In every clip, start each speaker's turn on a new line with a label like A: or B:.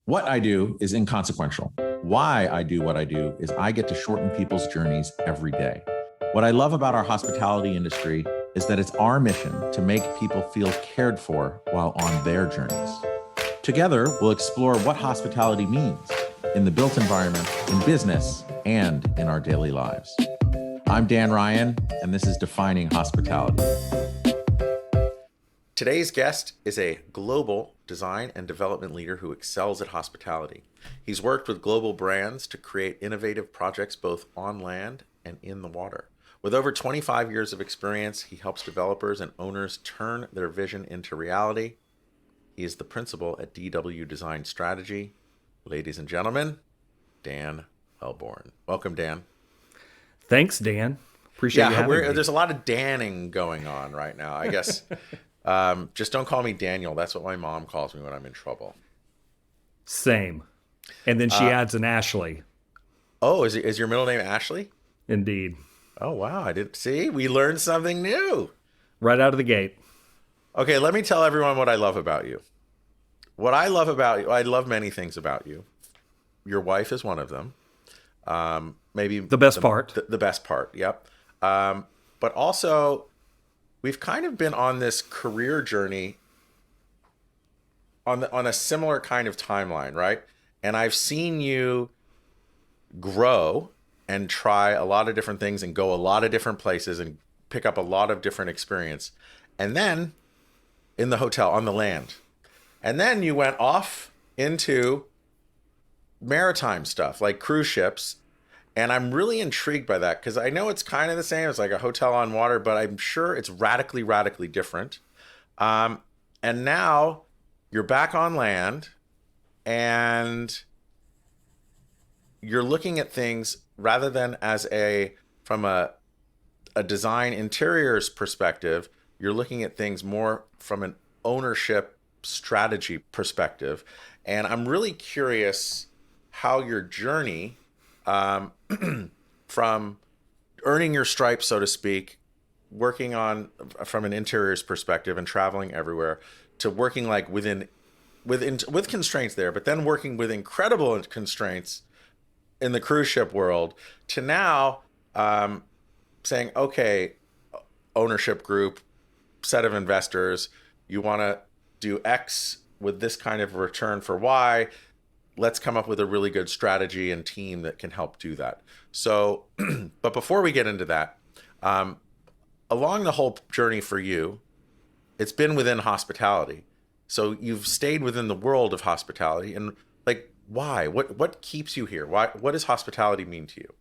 A: What I do is inconsequential. Why I do what I do is I get to shorten people's journeys every day. What I love about our hospitality industry is that it's our mission to make people feel cared for while on their journeys. Together, we'll explore what hospitality means in the built environment, in business, and in our daily lives. I'm Dan Ryan, and this is Defining Hospitality. Today's guest is a global design and development leader who excels at hospitality. He's worked with global brands to create innovative projects both on land and in the water. With over 25 years of experience, he helps developers and owners turn their vision into reality. He is the principal at DW Design Strategy. Ladies and gentlemen, Dan Welborn. Welcome, Dan.
B: Thanks, Dan. Appreciate you having me.
A: There's a lot of Danning going on right now, I guess. Just don't call me Daniel. That's what my mom calls me when I'm in trouble.
B: Same. And then she adds an Ashley.
A: Oh, is your middle name Ashley?
B: Indeed.
A: Oh, wow. I didn't see. We learned something new.
B: Right out of the gate.
A: Okay, let me tell everyone what I love about you. What I love about you, I love many things about you. Your wife is one of them. Maybe
B: the best part.
A: The best part, yep. But also, we've kind of been on this career journey on a similar kind of timeline, right? And I've seen you grow and try a lot of different things and go a lot of different places and pick up a lot of different experience. And then in the hotel, on the land. And then you went off into maritime stuff like cruise ships. And I'm really intrigued by that because I know it's kind of the same. It's like a hotel on water, but I'm sure it's radically, radically different. And now you're back on land and you're looking at things rather than from a design interiors perspective, you're looking at things more from an ownership strategy perspective. And I'm really curious how your journey from earning your stripes, so to speak, working on from an interiors perspective and traveling everywhere, to working like with constraints there, but then working with incredible constraints in the cruise ship world, to now saying, okay, ownership group, set of investors, you want to do X with this kind of return for Y. Let's come up with a really good strategy and team that can help do that. So, but before we get into that, along the whole journey for you, it's been within hospitality. So you've stayed within the world of hospitality, and like, why? What keeps you here? Why? What does hospitality mean to you?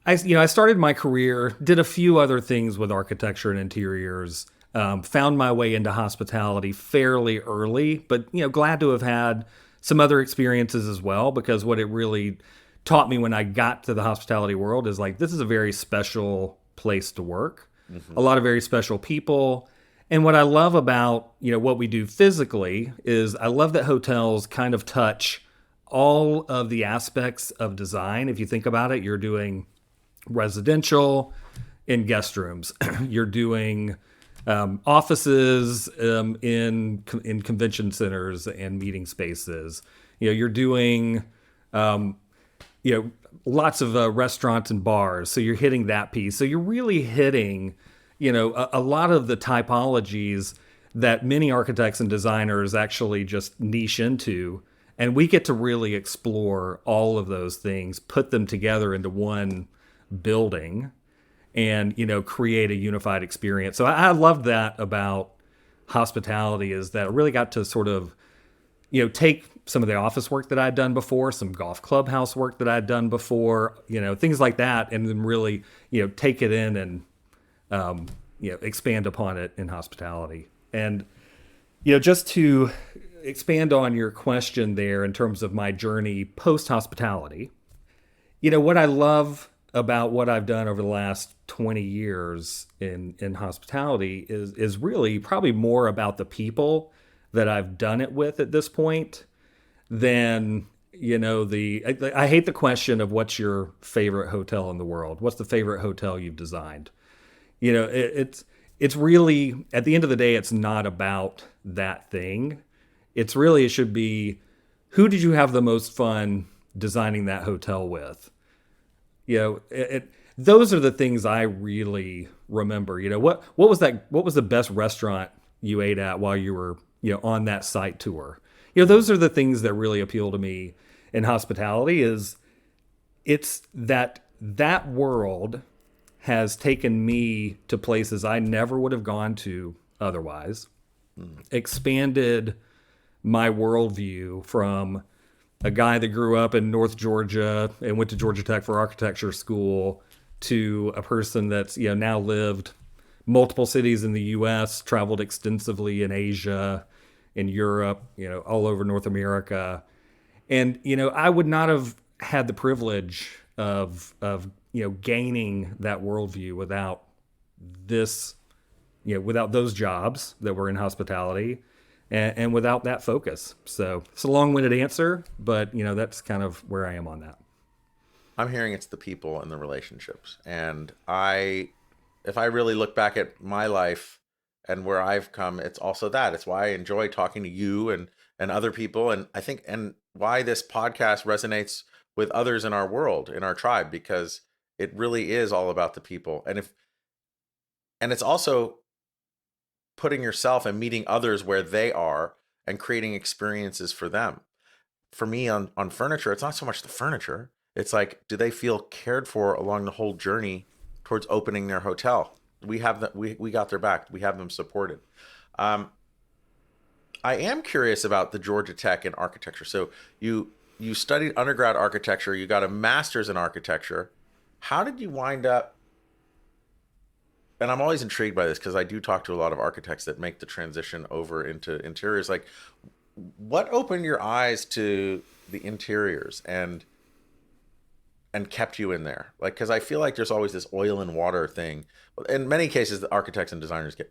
B: I started my career, did a few other things with architecture and interiors, found my way into hospitality fairly early, but glad to have had some other experiences as well, because what it really taught me when I got to the hospitality world is like, this is a very special place to work, a lot of very special people. And what I love about, what we do physically is I love that hotels kind of touch all of the aspects of design. If you think about it, you're doing residential in guest rooms, you're doing offices in convention centers and meeting spaces. You're doing lots of restaurants and bars. So you're hitting that piece. So you're really hitting a lot of the typologies that many architects and designers actually just niche into. And we get to really explore all of those things, put them together into one building, and create a unified experience. So I loved that about hospitality, is that I really got to sort of take some of the office work that I'd done before, some golf clubhouse work that I'd done before, things like that, and then really take it in and expand upon it in hospitality. And just to expand on your question there in terms of my journey post hospitality, what I love about what I've done over the last 20 years in hospitality is really probably more about the people that I've done it with at this point than, I hate the question of what's your favorite hotel in the world? What's the favorite hotel you've designed? It's really, at the end of the day, it's not about that thing. It should be who did you have the most fun designing that hotel with? You know, those are the things I really remember. You know, what was that? What was the best restaurant you ate at while you were, you know, on that site tour? You know, those are the things that really appeal to me in hospitality. Is it's that world has taken me to places I never would have gone to otherwise, expanded my worldview from a guy that grew up in North Georgia and went to Georgia Tech for architecture school to a person that's, you know, now lived multiple cities in the U.S., traveled extensively in Asia, in Europe, you know, all over North America. And, you know, I would not have had the privilege of you know, gaining that worldview without this, you know, without those jobs that were in hospitality, and without that focus. So it's a long-winded answer, but, you know, that's kind of where I am on that.
A: I'm hearing it's the people and the relationships. And if I really look back at my life and where I've come, it's also that. It's why I enjoy talking to you and other people. And I think, and why this podcast resonates with others in our world, in our tribe, because it really is all about the people. And it's also putting yourself and meeting others where they are and creating experiences for them. For me on furniture, it's not so much the furniture. It's like, do they feel cared for along the whole journey towards opening their hotel? We have that. We got their back. We have them supported. I am curious about the Georgia Tech in architecture. So you studied undergrad architecture. You got a master's in architecture. How did you wind up? And I'm always intrigued by this because I do talk to a lot of architects that make the transition over into interiors. Like, what opened your eyes to the interiors and kept you in there? Like, because I feel like there's always this oil and water thing. In many cases, the architects and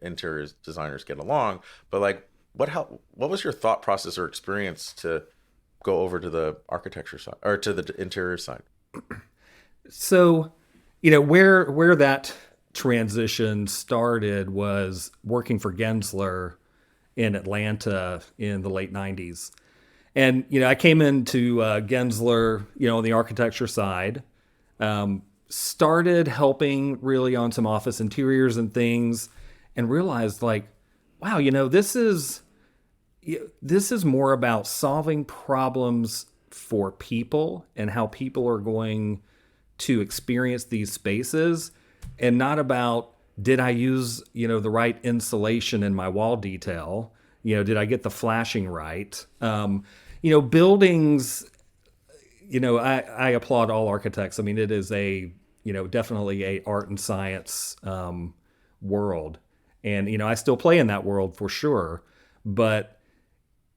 A: interiors designers get along. But like, what was your thought process or experience to go over to the architecture side or to the interior side?
B: So, you know, where that transition started was working for Gensler in Atlanta in the late 90s. And, you know, I came into Gensler, you know, on the architecture side, started helping really on some office interiors and things, and realized like, wow, you know, this is more about solving problems for people and how people are going to experience these spaces, and not about, did I use, you know, the right insulation in my wall detail? You know, did I get the flashing right? You know, buildings, you know, I applaud all architects. I mean, it is you know, definitely a art and science world. And, you know, I still play in that world for sure. But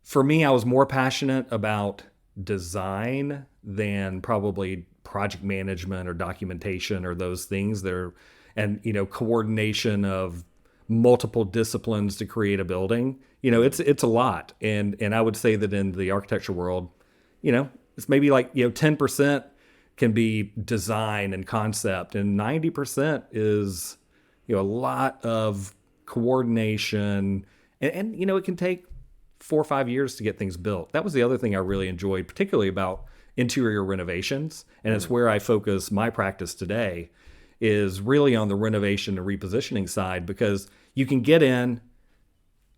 B: for me, I was more passionate about design than probably project management or documentation or those things there, and, you know, coordination of multiple disciplines to create a building. You know, it's a lot. And I would say that in the architecture world, you know, it's maybe like, you know, 10% can be design and concept, and 90% is, you know, a lot of coordination, and you know, it can take 4 or 5 years to get things built. That was the other thing I really enjoyed, particularly about interior renovations, and it's where I focus my practice today, is really on the renovation and repositioning side, because you can get in,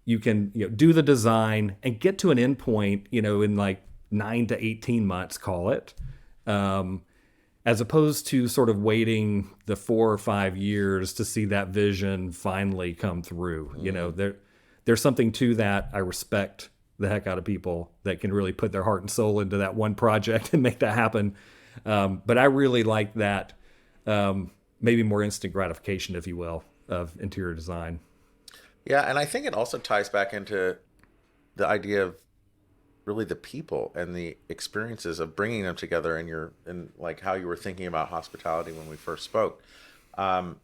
B: you can, you know, do the design and get to an endpoint, you know, in like 9 to 18 months, call it, as opposed to sort of waiting the 4 or 5 years to see that vision finally come through. You know, there's something to that. I respect the heck out of people that can really put their heart and soul into that one project and make that happen. But I really like that, maybe more instant gratification, if you will, of interior design.
A: Yeah, and I think it also ties back into the idea of really the people and the experiences of bringing them together in like how you were thinking about hospitality when we first spoke. Yeah,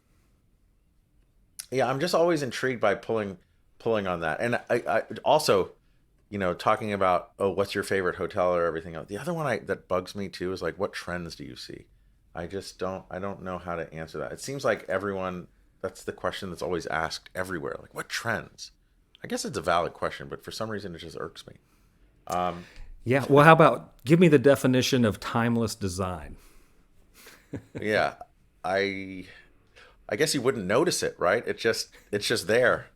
A: I'm just always intrigued by pulling on that. And I also, you know, talking about, oh, what's your favorite hotel or everything else. The other one that bugs me too is like, what trends do you see? I don't know how to answer that. It seems like that's the question that's always asked everywhere. Like, what trends? I guess it's a valid question, but for some reason it just irks me.
B: Yeah. Well, how about give me the definition of timeless design?
A: Yeah, I I guess you wouldn't notice it, right? It's just there.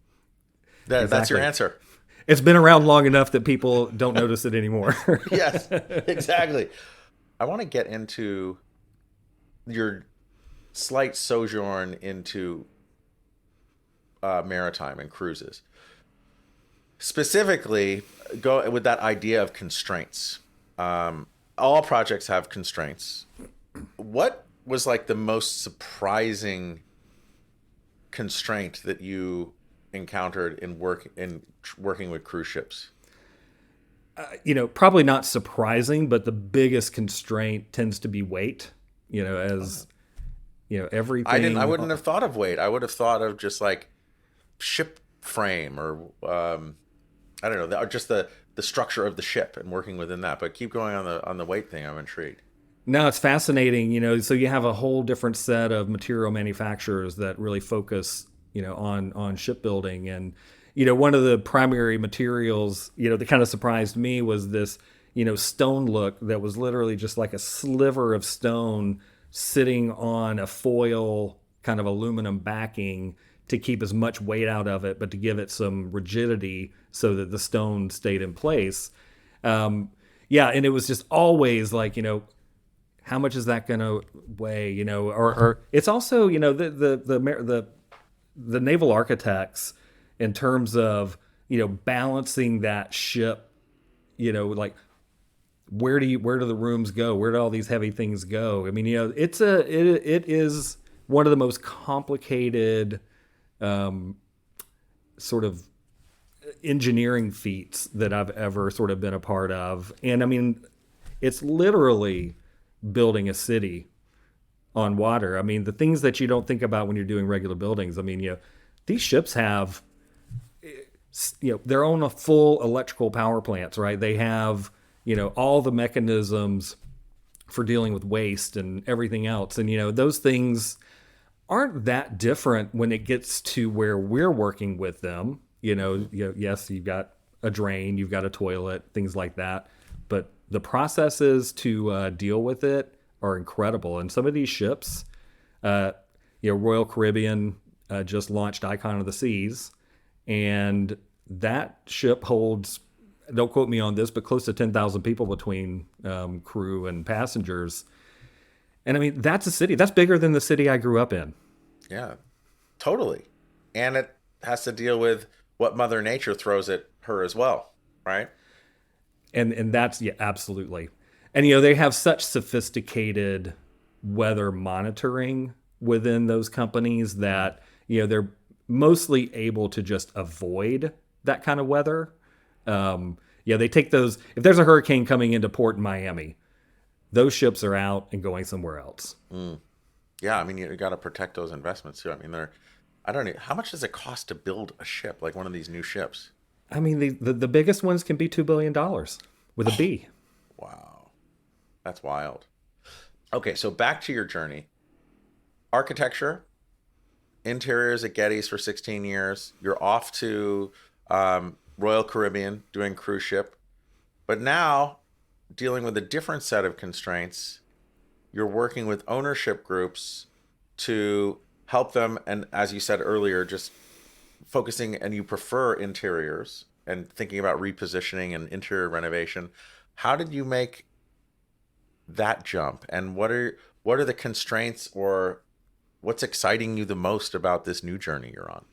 A: That's your
B: Exactly.
A: answer.
B: It's been around long enough that people don't notice it anymore.
A: Yes, exactly. I want to get into your slight sojourn into maritime and cruises. Specifically, go with that idea of constraints. All projects have constraints. What was like the most surprising constraint that you encountered in working with cruise ships?
B: Probably not surprising, but the biggest constraint tends to be weight. As
A: I
B: everything.
A: wouldn't have thought of weight. I would have thought of just like ship frame or I don't know, or just the structure of the ship and working within that. But keep going on the weight thing. I'm intrigued.
B: No, it's fascinating. So you have a whole different set of material manufacturers that really focus, on shipbuilding. And, one of the primary materials, that kind of surprised me was this, stone look that was literally just like a sliver of stone sitting on a foil kind of aluminum backing to keep as much weight out of it, but to give it some rigidity so that the stone stayed in place. Yeah, and it was just always like, how much is that going to weigh? Or it's also, the naval architects in terms of balancing that ship, like where do the rooms go? Where do all these heavy things go? I mean, it is one of the most complicated sort of engineering feats that I've ever sort of been a part of. And I mean, it's literally building a city on water. I mean, the things that you don't think about when you're doing regular buildings. I mean, these ships have, their own full electrical power plants, right? They have, all the mechanisms for dealing with waste and everything else. And, those things aren't that different when it gets to where we're working with them. Yes, you've got a drain, you've got a toilet, things like that. But the processes to deal with it are incredible. And some of these ships, Royal Caribbean just launched Icon of the Seas, and that ship holds, don't quote me on this, but close to 10,000 people between crew and passengers. And I mean, that's a city. That's bigger than the city I grew up in.
A: Yeah, totally. And it has to deal with what Mother Nature throws at her as well, right?
B: And that's, yeah, absolutely. And they have such sophisticated weather monitoring within those companies that they're mostly able to just avoid that kind of weather. They take those, if there's a hurricane coming into port in Miami, those ships are out and going somewhere else.
A: Yeah, I mean, you got to protect those investments too. I mean, I don't know, how much does it cost to build a ship like one of these new ships?
B: I mean, the biggest ones can be $2 billion with a B.
A: Wow, that's wild. Okay, so back to your journey. Architecture, interiors at Gettys for 16 years. You're off to Royal Caribbean doing cruise ship. But now, dealing with a different set of constraints, you're working with ownership groups to help them. And as you said earlier, just focusing, and you prefer interiors and thinking about repositioning and interior renovation. How did you make that jump? And what are the constraints, or what's exciting you the most about this new journey you're on?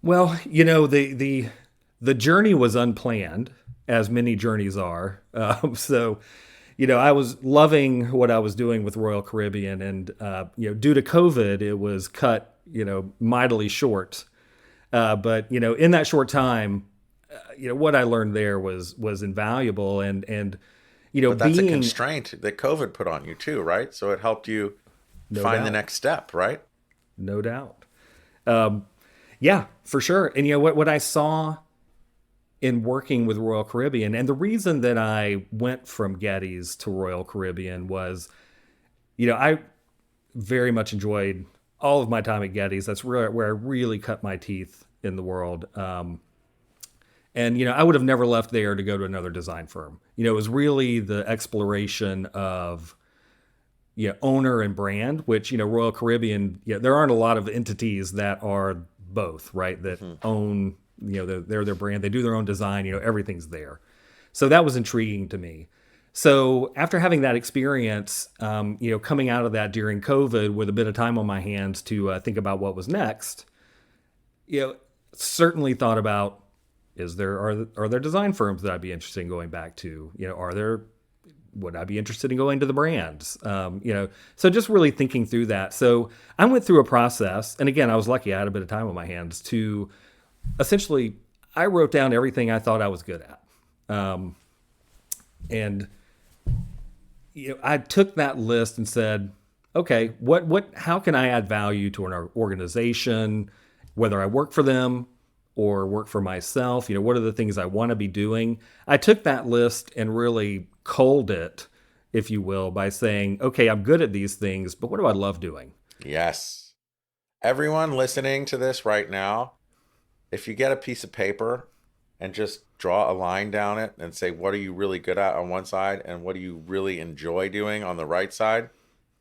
B: Well, the journey was unplanned, as many journeys are. So, I was loving what I was doing with Royal Caribbean, and due to COVID, it was cut mightily short. But in that short time, what I learned there was invaluable, and
A: But that's a
B: being
A: constraint that COVID put on you too, right? So it helped you
B: no
A: find the
B: doubt,
A: next step, right?
B: no doubt, yeah, for sure. And what I saw in working with Royal Caribbean, and the reason that I went from Gettys to Royal Caribbean was, I very much enjoyed all of my time at Gettys. That's where I really cut my teeth in the world. And, I would have never left there to go to another design firm. It was really the exploration of, owner and brand, which, Royal Caribbean, there aren't a lot of entities that are both, right? That own, they're their brand, they do their own design, everything's there. So that was intriguing to me. So after having that experience, coming out of that during COVID with a bit of time on my hands to think about what was next, certainly thought about, are there design firms that I'd be interested in going back to? Would I be interested in going to the brands? So just really thinking through that. So I went through a process, and again, I was lucky I had a bit of time on my hands to essentially, I wrote down everything I thought I was good at. And I took that list and said, okay, how can I add value to an organization, whether I work for them or work for myself? What are the things I want to be doing? I took that list and really culled it, if you will, by saying, okay, I'm good at these things, but what do I love doing?
A: Yes. Everyone listening to this right now, if you get a piece of paper and just draw a line down it and say, what are you really good at on one side and what do you really enjoy doing on the right side?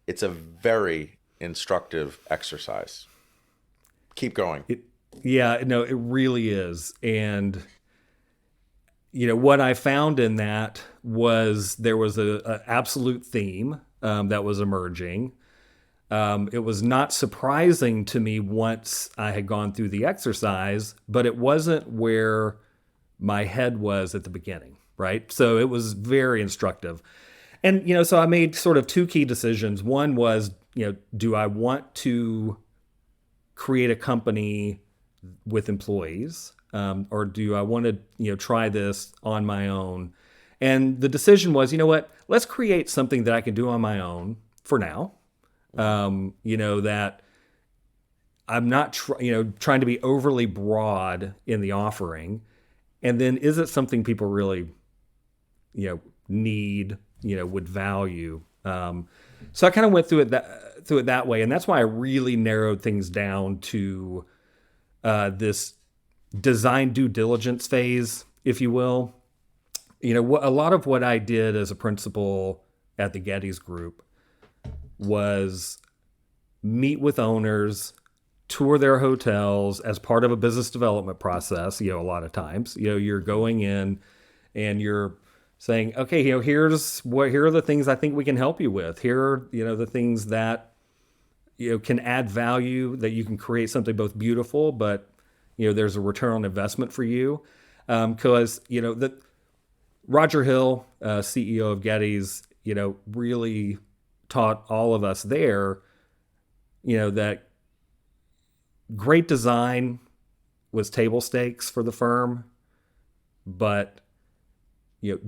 A: It's a very instructive exercise. Keep going.
B: It really is. And, what I found in that was there was a absolute theme that was emerging. It was not surprising to me once I had gone through the exercise, but it wasn't where my head was at the beginning, right? So it was very instructive. And, so I made sort of two key decisions. One was, do I want to create a company with employees, or do I want to, try this on my own? And the decision was, let's create something that I can do on my own for now. That I'm not, trying to be overly broad in the offering. And then is it something people really, need, would value? So I kind of went through it that way. And that's why I really narrowed things down to this design due diligence phase, if you will. A lot of what I did as a principal at the Gettys group was meet with owners, tour their hotels as part of a business development process. A lot of times, you're going in and you're saying, okay, here are the things I think we can help you with. Here are, the things that, can add value, that you can create something both beautiful, but, there's a return on investment for you. Because, Roger Hill, CEO of Gettys, really taught all of us there, that great design was table stakes for the firm, but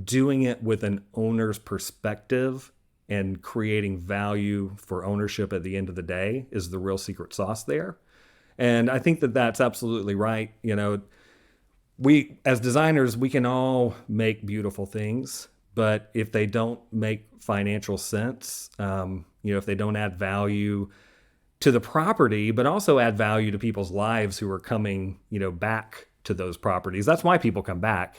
B: doing it with an owner's perspective and creating value for ownership at the end of the day is the real secret sauce there. And I think that that's absolutely right. We, as designers, we can all make beautiful things, but if they don't make financial sense, if they don't add value to the property, but also add value to people's lives who are coming, back to those properties. That's why people come back.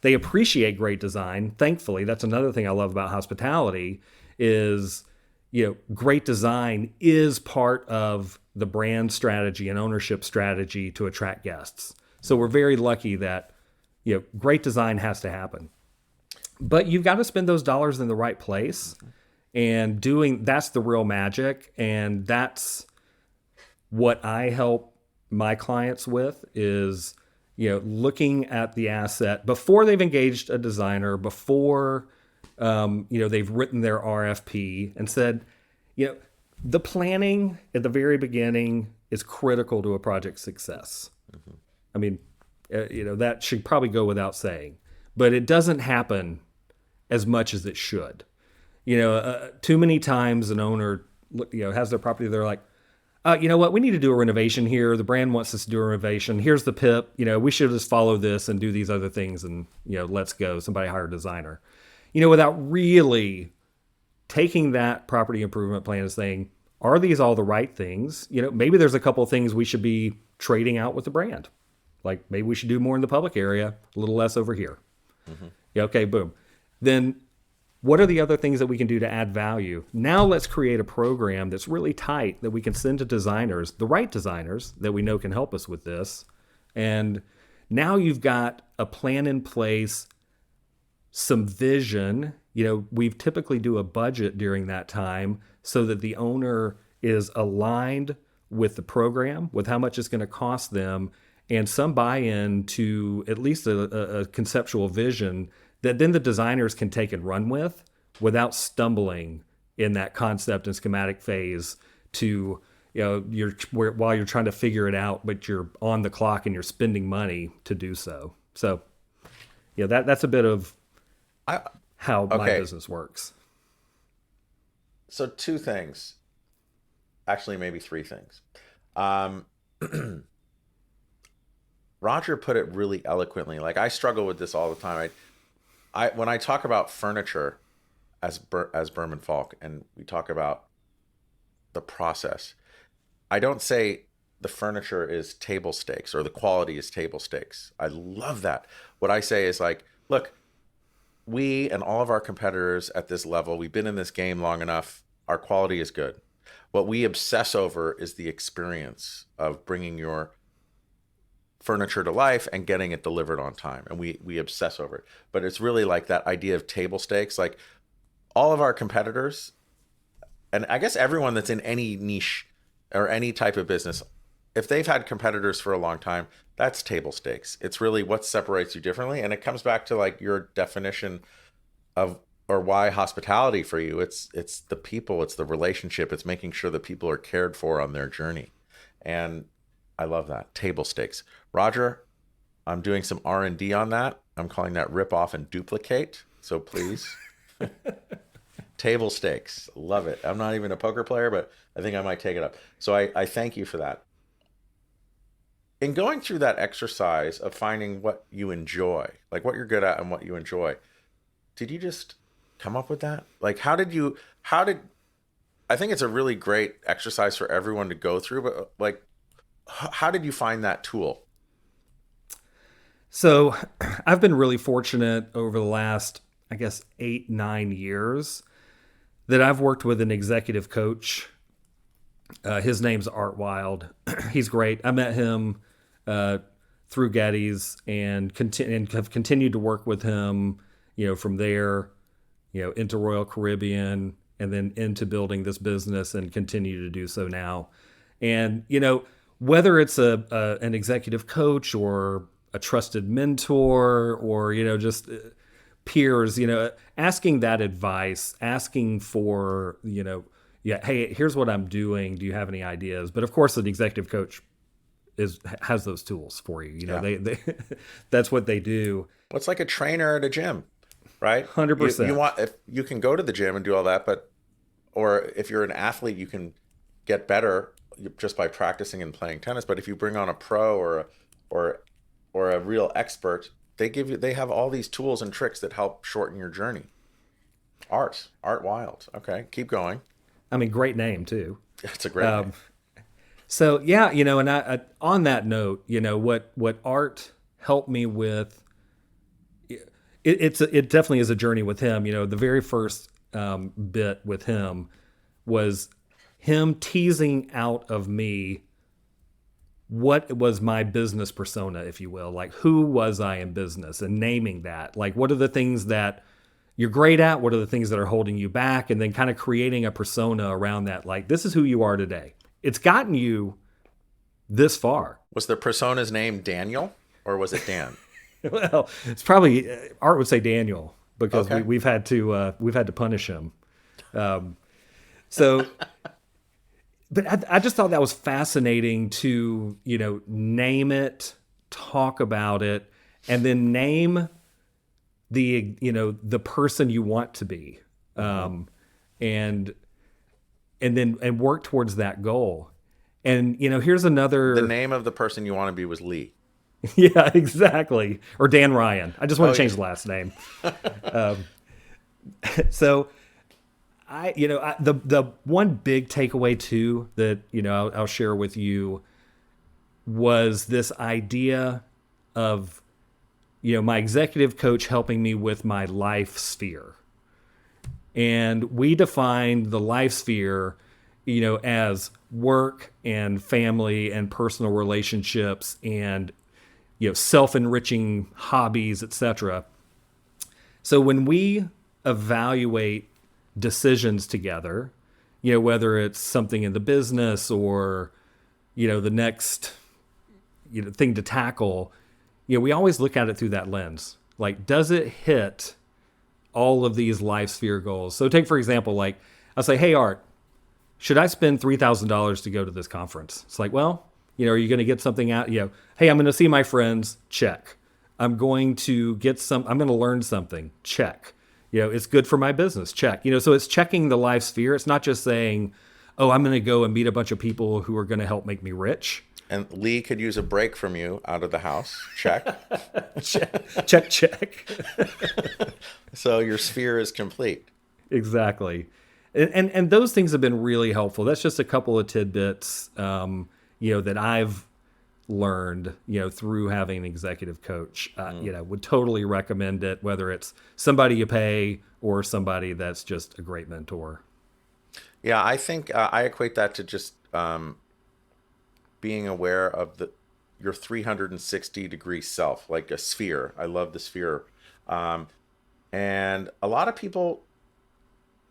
B: They appreciate great design. Thankfully, that's another thing I love about hospitality is, great design is part of the brand strategy and ownership strategy to attract guests. So we're very lucky that, great design has to happen. But you've got to spend those dollars in the right place. And that's the real magic. And that's what I help my clients with is, looking at the asset before they've engaged a designer, before, they've written their RFP and said, the planning at the very beginning is critical to a project's success. Mm-hmm. I mean, that should probably go without saying, but it doesn't happen as much as it should. Too many times an owner, has their property, they're like, you know what, we need to do a renovation here. The brand wants us to do a renovation. Here's the PIP. We should just follow this and do these other things and, let's go. Somebody hire a designer, without really taking that property improvement plan and saying, are these all the right things? Maybe there's a couple of things we should be trading out with the brand. Like maybe we should do more in the public area, a little less over here. Yeah, okay, boom. Then what are the other things that we can do to add value? Now let's create a program that's really tight that we can send to designers, the right designers that we know can help us with this. And now you've got a plan in place, some vision. We typically do a budget during that time so that the owner is aligned with the program, with how much it's going to cost them, and some buy-in to at least a conceptual vision that then the designers can take and run with without stumbling in that concept and schematic phase to, while you're trying to figure it out, but you're on the clock and you're spending money to do so. So, that's a bit of how my business works.
A: So 2 things, actually maybe 3 things. Roger put it really eloquently. Like, I struggle with this all the time. When I talk about furniture as Berman Falk, and we talk about the process, I don't say the furniture is table stakes or the quality is table stakes. I love that. What I say is like, look, we and all of our competitors at this level, we've been in this game long enough. Our quality is good. What we obsess over is the experience of bringing your furniture to life and getting it delivered on time. And we obsess over it. But it's really like that idea of table stakes. Like, all of our competitors, and I guess everyone that's in any niche or any type of business, if they've had competitors for a long time, that's table stakes. It's really what separates you differently. And it comes back to like your definition of, or why hospitality for you. It's the people, it's the relationship, it's making sure that people are cared for on their journey. And I love that. Table stakes. Roger, I'm doing some R&D on that. I'm calling that rip off and duplicate. So please. Table stakes. Love it. I'm not even a poker player, but I think I might take it up. So I thank you for that. In going through that exercise of finding what you enjoy, like what you're good at and what you enjoy, did you just come up with that? Like, I think it's a really great exercise for everyone to go through, but like, how did you find that tool?
B: So I've been really fortunate over the last, I guess, 8-9 years that I've worked with an executive coach. His name's Art Wilde. He's great. I met him through Gettys and have continued to work with him, from there, into Royal Caribbean and then into building this business and continue to do so now. And, whether it's an executive coach or a trusted mentor or, just peers, asking that advice, asking for, hey, here's what I'm doing. Do you have any ideas? But of course, an executive coach has those tools for you. They that's what they do.
A: Well, it's like a trainer at a gym, right?
B: 100%.
A: If you can go to the gym and do all that, or if you're an athlete, you can get better just by practicing and playing tennis. But if you bring on a pro or a real expert, they have all these tools and tricks that help shorten your journey. Art Wilde. Okay, keep going.
B: I mean, great name too.
A: It's a great name.
B: So yeah, and I on that note, what Art helped me with, it definitely is a journey with him. The very first bit with him was him teasing out of me what was my business persona, if you will, like who was I in business, and naming that, like what are the things that you're great at, what are the things that are holding you back, and then kind of creating a persona around that, like this is who you are today. It's gotten you this far.
A: Was the persona's name Daniel or was it Dan?
B: Well, it's probably Art would say Daniel because we've had to punish him. But I just thought that was fascinating to, name it, talk about it, and then name the person you want to be, and work towards that goal. And, here's another.
A: The name of the person you want to be was Lee.
B: Yeah, exactly. Or Dan Ryan. I just want to change the last name. So the one big takeaway too that, I'll share with you was this idea of, my executive coach helping me with my life sphere. And we defined the life sphere, as work and family and personal relationships and, self-enriching hobbies, etc. So when we evaluate decisions together, whether it's something in the business or, the next, thing to tackle, we always look at it through that lens. Like, does it hit all of these life sphere goals? So take, for example, like I'll say, hey, Art, should I spend $3,000 to go to this conference? It's like, well, are you going to get something out? Hey, I'm going to see my friends. Check. I'm going to I'm going to learn something. Check. It's good for my business. Check. So it's checking the life sphere. It's not just saying, oh, I'm going to go and meet a bunch of people who are going to help make me rich.
A: And Lee could use a break from you out of the house. Check.
B: check.
A: So your sphere is complete.
B: Exactly. And those things have been really helpful. That's just a couple of tidbits, that I've learned, through having an executive coach. Would totally recommend it, whether it's somebody you pay or somebody that's just a great mentor.
A: Yeah, I think I equate that to just being aware of your 360-degree self, like a sphere. I love the sphere. And a lot of people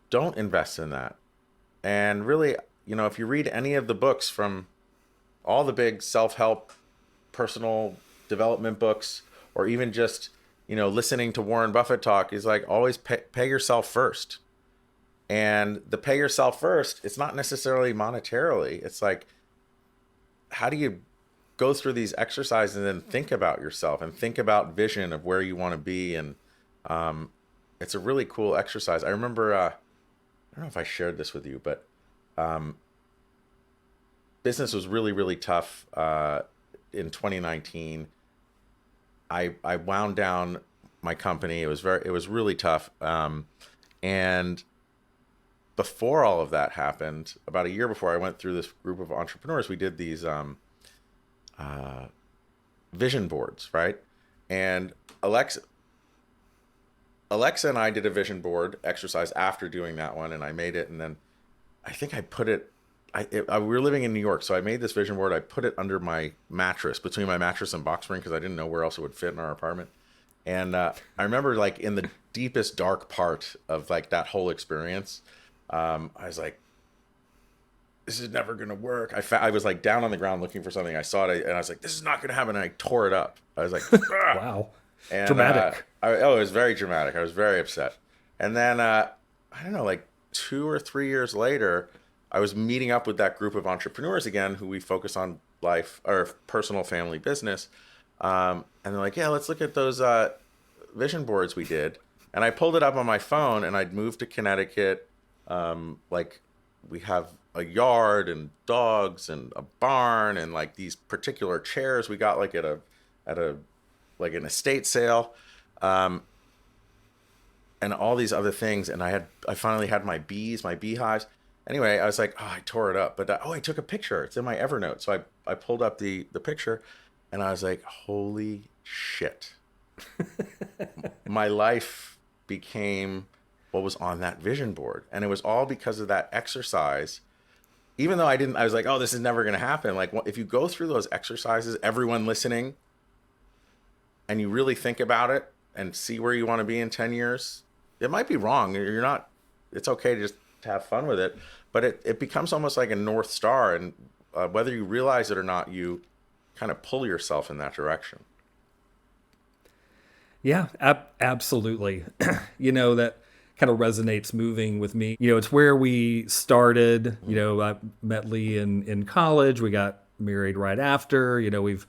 A: don't invest in that. And really, if you read any of the books from all the big self-help, personal development books, or even just, listening to Warren Buffett talk, is like, always pay yourself first. And the pay yourself first, it's not necessarily monetarily. It's like, how do you go through these exercises and then think about yourself and think about vision of where you want to be? And it's a really cool exercise. I remember, I don't know if I shared this with you, but business was really, really tough in 2019. I wound down my company. It was really tough. And before all of that happened, about a year before, I went through this group of entrepreneurs. We did these vision boards, right? And Alexa and I did a vision board exercise after doing that one, and I made it. And then I think I put it, we were living in New York, so I made this vision board. I put it under my mattress, between my mattress and box spring, because I didn't know where else it would fit in our apartment. And I remember, like, in the deepest dark part of like that whole experience, I was like, this is never going to work. I was like down on the ground looking for something. I saw it and I was like, this is not going to happen. And I tore it up. I was like,
B: wow.
A: And,
B: dramatic.
A: It was very dramatic. I was very upset. And then, I don't know, like 2 or 3 years later, I was meeting up with that group of entrepreneurs again, who we focus on life or personal, family, business. And they're like, yeah, let's look at those vision boards we did. And I pulled it up on my phone, and I'd moved to Connecticut. Like, we have a yard and dogs and a barn and like these particular chairs we got like at a like an estate sale, and all these other things. And I finally had my beehives. Anyway, I was like, oh, I tore it up, but I took a picture. It's in my Evernote. So I pulled up the picture, and I was like, holy shit. My life became what was on that vision board. And it was all because of that exercise. Even though I was like, oh, this is never going to happen. Like, if you go through those exercises, everyone listening, and you really think about it and see where you want to be in 10 years, it might be wrong. It's okay to just have fun with it, but it becomes almost like a North Star. And whether you realize it or not, you kind of pull yourself in that direction.
B: Yeah, absolutely. That kind of resonates moving with me. It's where we started. I met Lee in college. We got married right after. We've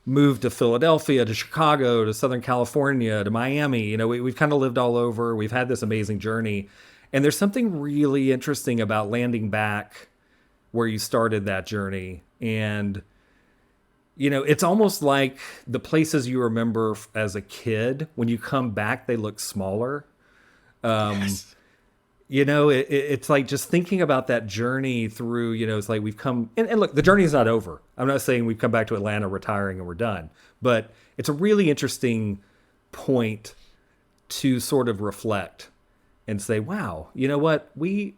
B: moved to Philadelphia, to Chicago, to Southern California, to Miami. We've kind of lived all over. We've had this amazing journey. And there's something really interesting about landing back where you started that journey. And it's almost like the places you remember as a kid, when you come back, they look smaller.
A: Yes.
B: It's like just thinking about that journey through, it's like we've come, and look, the journey is not over. I'm not saying we've come back to Atlanta retiring and we're done, but it's a really interesting point to sort of reflect and say, wow, you know what? We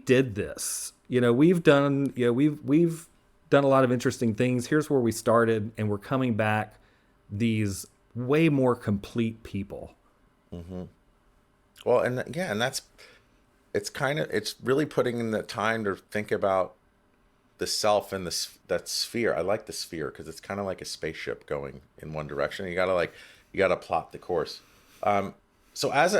B: did this. We've done, we've done a lot of interesting things. Here's where we started, and we're coming back these way more complete people.
A: Well, and yeah, and it's really putting in the time to think about the self and that sphere. I like the sphere because it's kind of like a spaceship going in one direction. You gotta plot the course. So as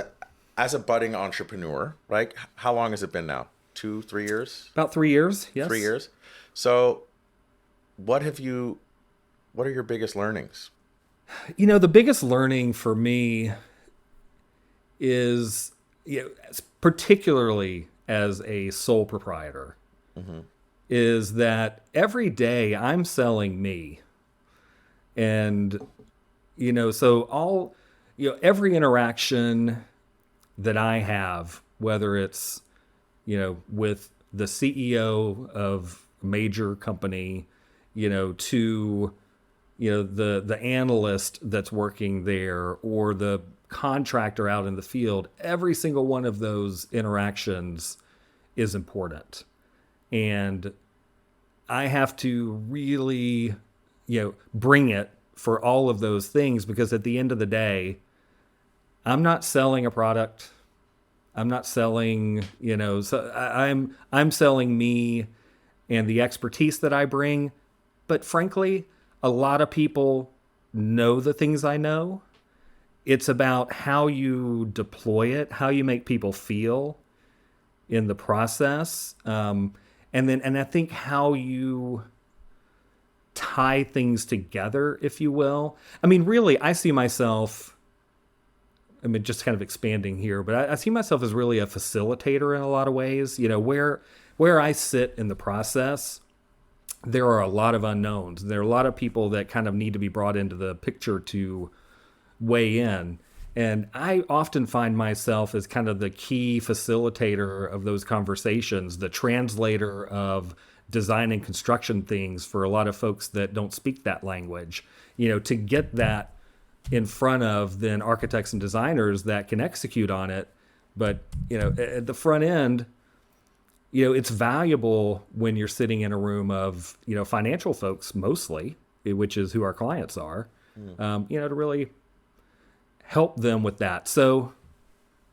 A: a budding entrepreneur, right? How long has it been now? 2, 3 years?
B: About 3 years, yes.
A: 3 years. So what are your biggest learnings?
B: The biggest learning for me is, particularly as a sole proprietor, is that every day I'm selling me. And, every interaction that I have, whether it's, with the CEO of a major company, to, the analyst that's working there or the contractor out in the field, every single one of those interactions is important. And I have to really, bring it for all of those things, because at the end of the day, I'm not selling a product. I'm not selling, I'm selling me and the expertise that I bring. But frankly, a lot of people know the things I know. It's about how you deploy it, how you make people feel in the process. And I think how you tie things together, if you will. I mean, really, I see myself, just kind of expanding here, but I see myself as really a facilitator in a lot of ways. Where I sit in the process, there are a lot of unknowns. There are a lot of people that kind of need to be brought into the picture to weigh in. And I often find myself as kind of the key facilitator of those conversations, the translator of design and construction things for a lot of folks that don't speak that language, to get that in front of then architects and designers that can execute on it. But, at the front end, it's valuable when you're sitting in a room of, financial folks mostly, which is who our clients are, to really help them with that. So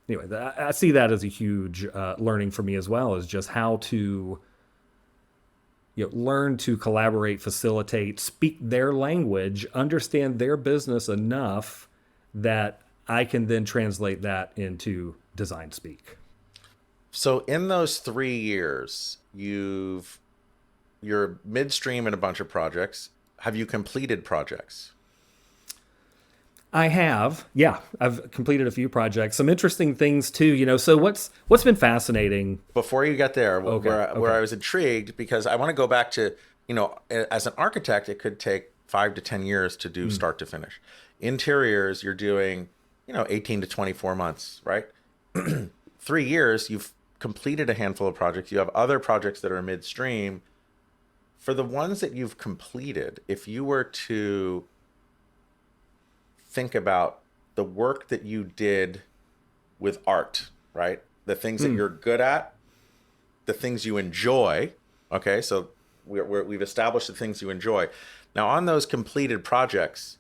B: anyway, I see that as a huge learning for me as well, is just how to learn to collaborate, facilitate, speak their language, understand their business enough that I can then translate that into design speak.
A: So in those 3 years, you're midstream in a bunch of projects. Have you completed projects?
B: I have. Yeah, I've completed a few projects. Some interesting things too, so what's been fascinating.
A: Before you get there,
B: Okay.
A: where I was intrigued, because I want to go back to, as an architect, it could take 5 to 10 years to do start to finish. Interiors, you're doing, 18 to 24 months, right? 3 years, you've completed a handful of projects. You have other projects that are midstream. For the ones that you've completed, if you were to think about the work that you did with art, right? The things that you're good at, the things you enjoy. Okay, so we've established the things you enjoy. Now, on those completed projects,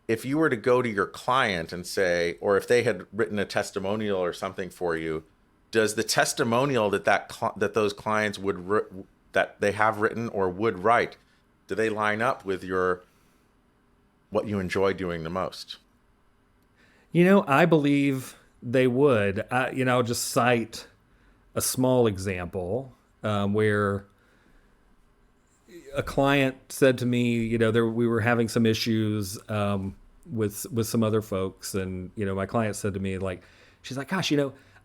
A: if you were to go to your client and say, or if they had written a testimonial or something for you, does the testimonial that those clients that they have written or would write, do they line up with what you enjoy doing the most?
B: I believe they would. I'll just cite a small example where a client said to me, we were having some issues with some other folks, and my client said to me, she's like, gosh,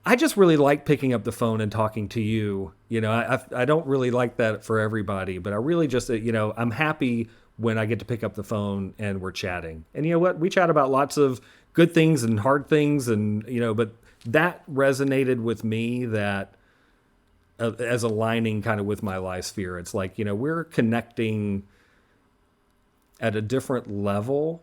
B: I just really like picking up the phone and talking to you. I don't really like that for everybody, but I really just, I'm happy when I get to pick up the phone and we're chatting. And you know what? We chat about lots of good things and hard things, and but that resonated with me, that as aligning kind of with my life sphere. It's like, we're connecting at a different level,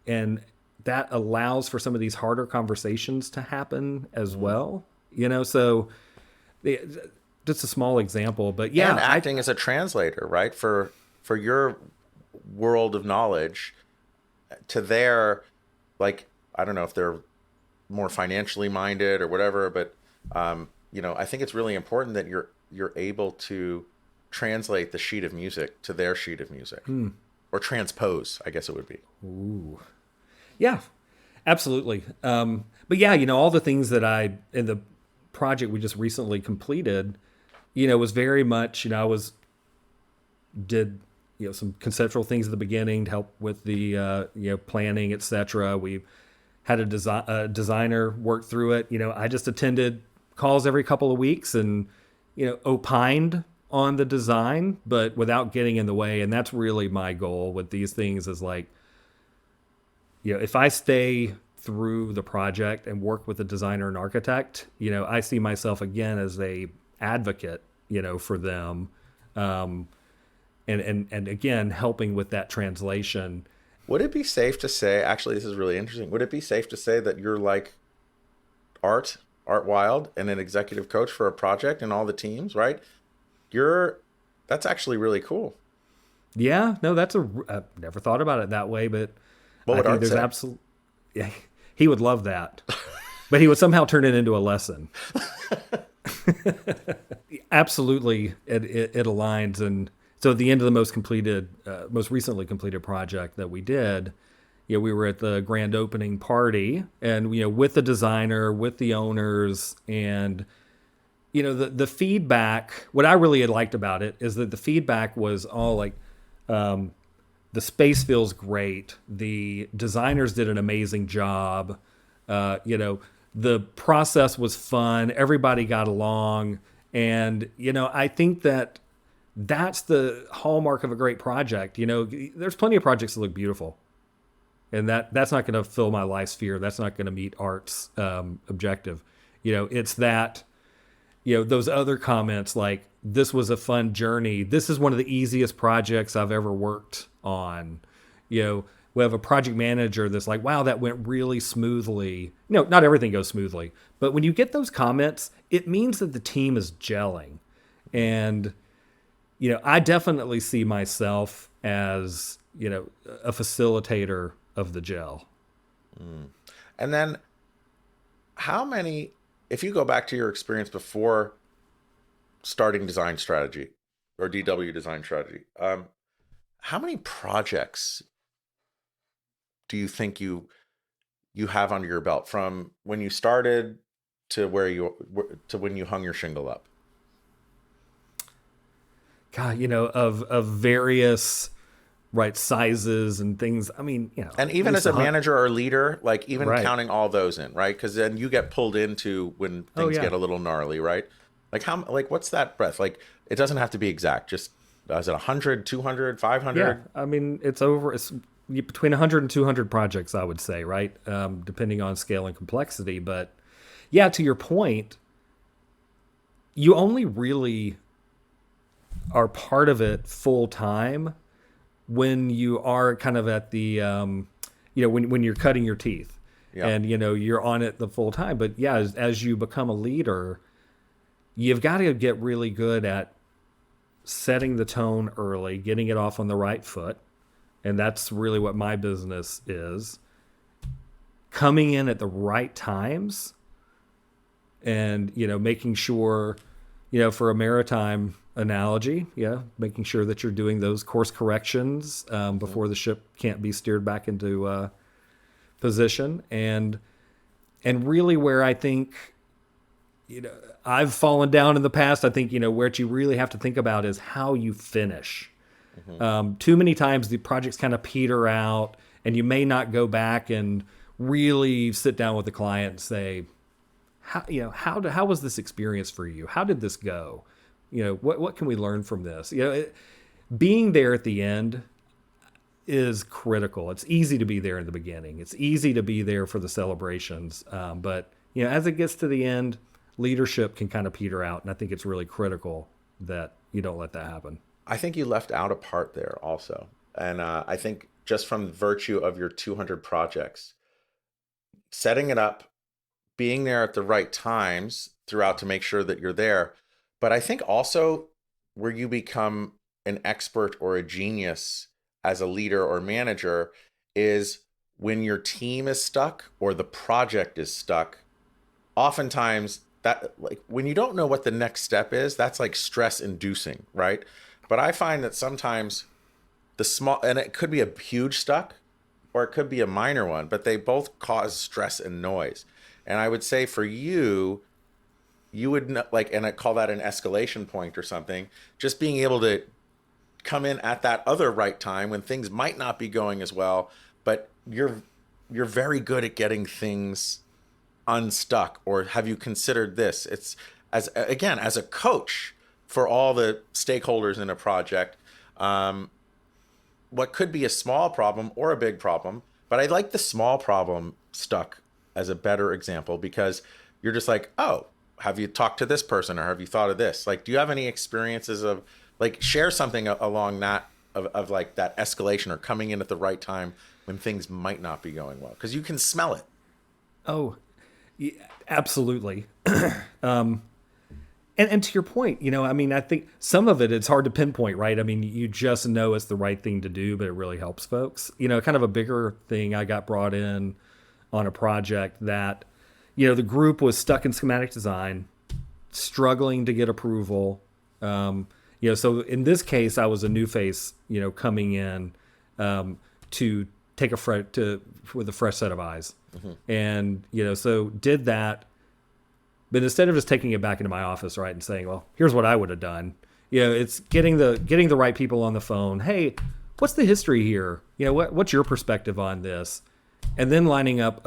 B: and that allows for some of these harder conversations to happen as well. So just a small example, but yeah,
A: and acting as a translator, right? For your world of knowledge to their, like, I don't know if they're more financially minded or whatever, but I think it's really important that you're able to translate the sheet of music to their sheet of music, or transpose, I guess it would be.
B: Ooh. Yeah, absolutely. But yeah, all the things that in the project we just recently completed, was very much, did, some conceptual things at the beginning to help with the, planning, etc. We had a designer work through it. I just attended calls every couple of weeks and, opined on the design, but without getting in the way. And that's really my goal with these things, is like, if I stay through the project and work with a designer and architect, I see myself again as a advocate, for them. And again, helping with that translation.
A: Would it be safe to say, actually, this is really interesting. Would it be safe to say that you're like Art Wilde and an executive coach for a project and all the teams, right? That's actually really cool.
B: Yeah, no, I've never thought about it that way, but
A: what would
B: I think
A: Art
B: there's
A: say?
B: Yeah, he would love that, but he would somehow turn it into a lesson. Absolutely, it aligns. And so at the end of the most recently completed project that we did, we were at the grand opening party, and with the designer, with the owners, and the feedback. What I really had liked about it is that the feedback was all like, the space feels great. The designers did an amazing job. The process was fun. Everybody got along. And, I think that's the hallmark of a great project. There's plenty of projects that look beautiful, and that's not going to fill my life sphere. That's not going to meet Art's objective. It's that, those other comments like, this was a fun journey. This is one of the easiest projects I've ever worked on. We have a project manager that's like, wow, that went really smoothly. Not everything goes smoothly, but when you get those comments, it means that the team is gelling. And, I definitely see myself as, a facilitator of the gel.
A: And then if you go back to your experience before starting design strategy or DW design strategy, how many projects do you think you have under your belt from when you started to when you hung your shingle up?
B: God, of various sizes and things. I mean,
A: and even as a manager or leader, like even
B: right.
A: counting all those in, right? Because then you get pulled into when things get a little gnarly, right? Like what's that breadth? Like, it doesn't have to be exact. Just, is it 100, 200, 500?
B: Yeah, I mean, it's between 100 and 200 projects, I would say, right? Depending on scale and complexity. But yeah, to your point, you only really are part of it full time when you are kind of at the, when you're cutting your teeth, and, you're on it the full time. But yeah, as you become a leader, you've got to get really good at setting the tone early, getting it off on the right foot. And that's really what my business is. Coming in at the right times and, making sure, for a maritime analogy, making sure that you're doing those course corrections before the ship can't be steered back into position. And really where I think, I've fallen down in the past, I think, what you really have to think about is how you finish. Too many times the projects kind of peter out, and you may not go back and really sit down with the client and say, how was this experience for you? How did this go? What can we learn from this? Being there at the end is critical. It's easy to be there in the beginning. It's easy to be there for the celebrations. But as it gets to the end, leadership can kind of peter out. And I think it's really critical that you don't let that happen.
A: I think you left out a part there also. And I think just from virtue of your 200 projects, setting it up, being there at the right times throughout to make sure that you're there. But I think also where you become an expert or a genius as a leader or manager is when your team is stuck or the project is stuck. Oftentimes that, like, when you don't know what the next step is, that's like stress inducing, right? But I find that sometimes the small, and it could be a huge stuck or it could be a minor one, but they both cause stress and noise. And I would say for you, you would like, and I call that an escalation point or something, just being able to come in at that other right time when things might not be going as well, but you're very good at getting things unstuck. Or have you considered this? It's as a coach for all the stakeholders in a project, what could be a small problem or a big problem, but I like the small problem stuck as a better example because you're just like, oh, have you talked to this person or have you thought of this? Like, do you have any experiences of, like, share something along that of like that escalation or coming in at the right time when things might not be going well? Because you can smell it.
B: Oh, yeah, absolutely. And to your point, I mean, I think some of it's hard to pinpoint, right? I mean, you just know it's the right thing to do, but it really helps folks. Kind of a bigger thing, I got brought in on a project that, the group was stuck in schematic design, struggling to get approval. So in this case, I was a new face, coming in to take with a fresh set of eyes. Mm-hmm. And, so did that. But instead of just taking it back into my office, right, and saying, well, here's what I would have done, it's getting the right people on the phone. Hey, what's the history here? What's your perspective on this? And then lining up,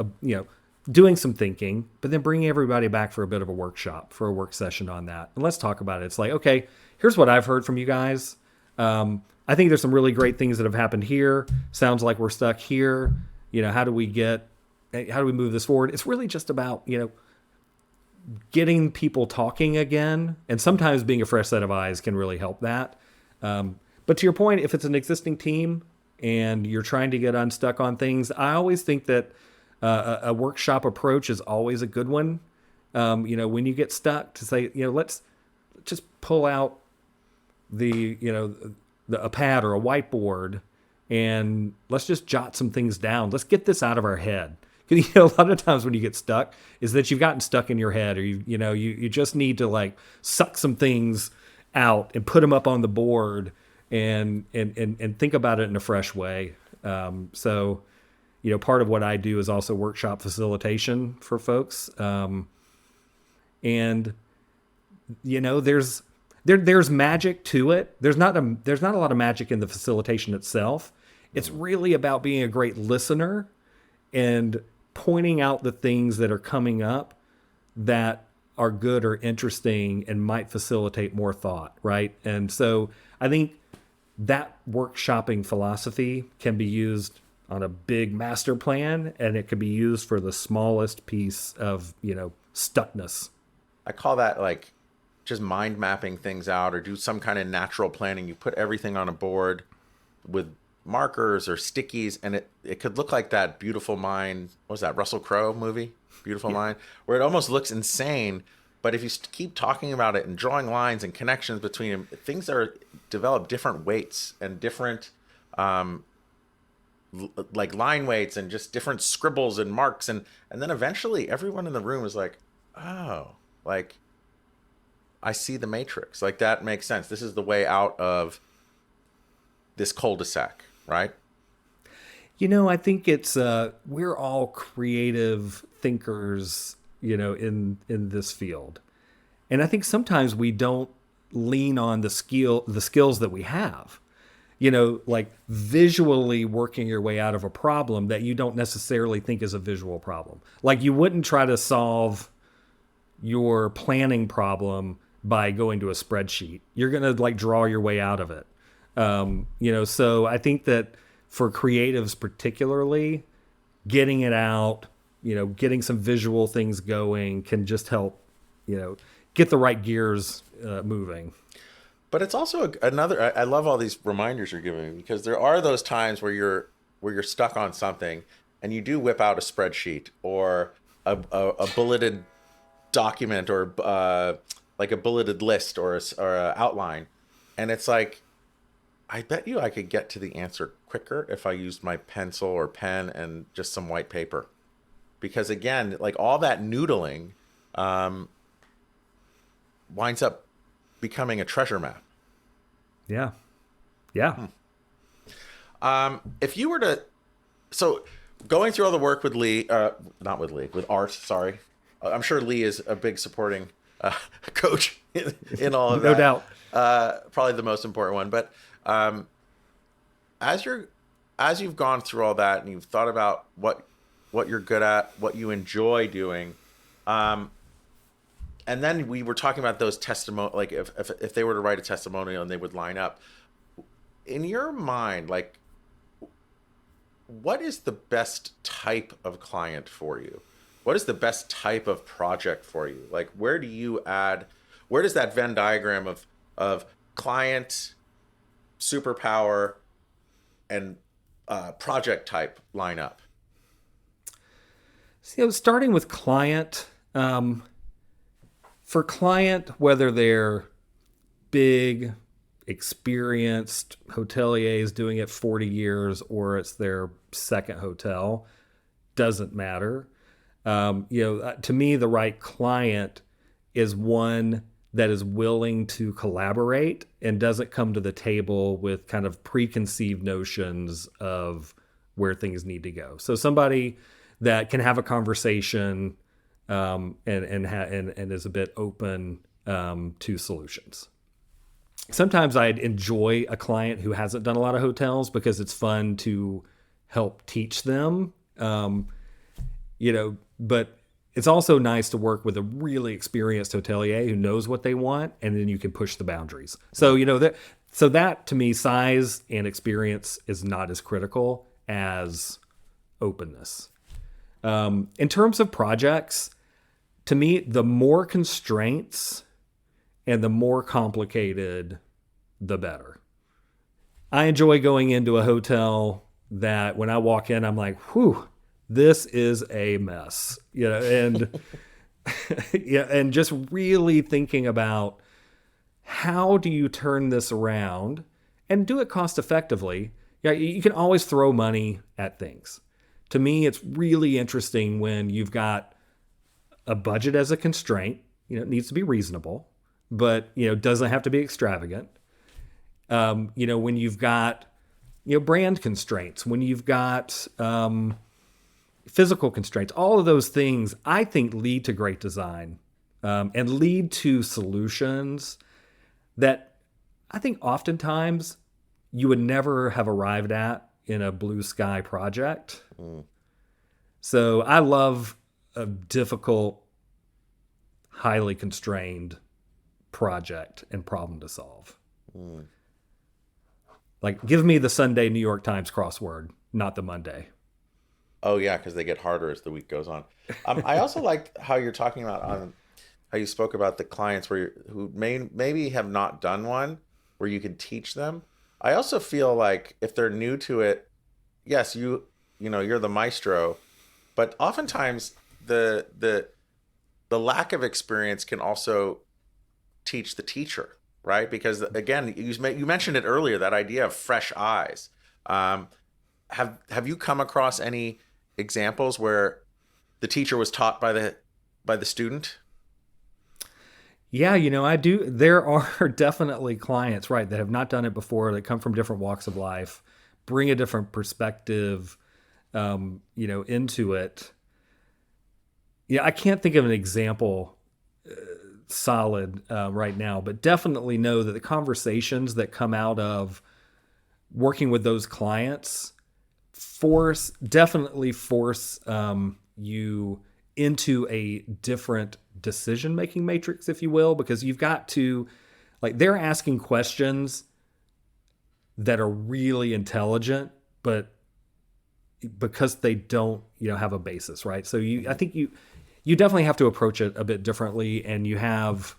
B: doing some thinking, but then bringing everybody back for a bit of a workshop, for a work session on that. And let's talk about it. It's like, okay, here's what I've heard from you guys. I think there's some really great things that have happened here. Sounds like we're stuck here. How do we move this forward? It's really just about, getting people talking again, and sometimes being a fresh set of eyes can really help that. But to your point, if it's an existing team and you're trying to get unstuck on things, I always think that a workshop approach is always a good one. When you get stuck, to say, let's just pull out a pad or a whiteboard and let's just jot some things down. Let's get this out of our head. Because a lot of times when you get stuck is that you've gotten stuck in your head, or you just need to like suck some things out and put them up on the board and think about it in a fresh way. So part of what I do is also workshop facilitation for folks. And there's magic to it. There's not a lot of magic in the facilitation itself. It's really about being a great listener and pointing out the things that are coming up that are good or interesting and might facilitate more thought, right? And so I think that workshopping philosophy can be used on a big master plan, and it can be used for the smallest piece of, stuckness.
A: I call that like just mind mapping things out, or do some kind of natural planning. You put everything on a board with markers or stickies, and it could look like that Beautiful Mind. What was that Russell Crowe movie, Beautiful Mind, where it almost looks insane, but if you keep talking about it and drawing lines and connections between them, things are develop different weights and different like line weights and just different scribbles and marks, and then eventually everyone in the room is like, oh, like I see the matrix, like that makes sense. This is the way out of this cul-de-sac, right?
B: I think it's we're all creative thinkers, in this field. And I think sometimes we don't lean on the skills that we have. Like visually working your way out of a problem that you don't necessarily think is a visual problem. Like you wouldn't try to solve your planning problem by going to a spreadsheet. You're going to like draw your way out of it. So I think that for creatives particularly, getting it out, getting some visual things going can just help, get the right gears moving.
A: But it's also another. I love all these reminders you're giving me, because there are those times where you're stuck on something, and you do whip out a spreadsheet or a bulleted document, or like a bulleted list, or a outline, and it's like, I bet you I could get to the answer quicker if I used my pencil or pen and just some white paper, because again, like all that noodling winds up becoming a treasure map.
B: Yeah. Yeah.
A: If you were to, so going through all the work with Lee, not with Lee, with Art, sorry. I'm sure Lee is a big supporting coach in all of that.
B: No doubt.
A: Probably the most important one. But as you've gone through all that and you've thought about what you're good at, what you enjoy doing, and then we were talking about those testimonials, like if they were to write a testimonial and they would line up. In your mind, like, what is the best type of client for you? What is the best type of project for you? Like, where does that Venn diagram of client, superpower, and project type line up?
B: So, starting with client, for client, whether they're big, experienced hoteliers doing it 40 years or it's their second hotel, doesn't matter. To me, the right client is one that is willing to collaborate and doesn't come to the table with kind of preconceived notions of where things need to go. So somebody that can have a conversation and is a bit open to solutions. Sometimes I'd enjoy a client who hasn't done a lot of hotels because it's fun to help teach them, but it's also nice to work with a really experienced hotelier who knows what they want, and then you can push the boundaries. So, that to me, size and experience is not as critical as openness. In terms of projects, to me, the more constraints and the more complicated, the better. I enjoy going into a hotel that when I walk in, I'm like, whew, this is a mess, and yeah, and just really thinking about how do you turn this around and do it cost effectively. Yeah, you can always throw money at things. To me, it's really interesting when you've got a budget as a constraint. It needs to be reasonable, but doesn't have to be extravagant. When you've got brand constraints, when you've got physical constraints, all of those things I think lead to great design and lead to solutions that I think oftentimes you would never have arrived at in a blue sky project. So I love a difficult, highly constrained project and problem to solve. Like, give me the Sunday New York Times crossword, not the Monday.
A: Oh yeah, because they get harder as the week goes on. I also like how you're talking about how you spoke about the clients who maybe have not done one, where you can teach them. I also feel like if they're new to it, yes, you're the maestro, but oftentimes the lack of experience can also teach the teacher, right? Because again, you mentioned it earlier, that idea of fresh eyes. Have you come across any examples where the teacher was taught by the student?
B: Yeah, I do. There are definitely clients, right, that have not done it before, that come from different walks of life, bring a different perspective, into it. Yeah, I can't think of an example solid right now, but definitely know that the conversations that come out of working with those clients definitely force you into a different decision-making matrix, if you will, because you've got to, like, they're asking questions that are really intelligent, but because they don't, have a basis, right? So I think you definitely have to approach it a bit differently, and you have,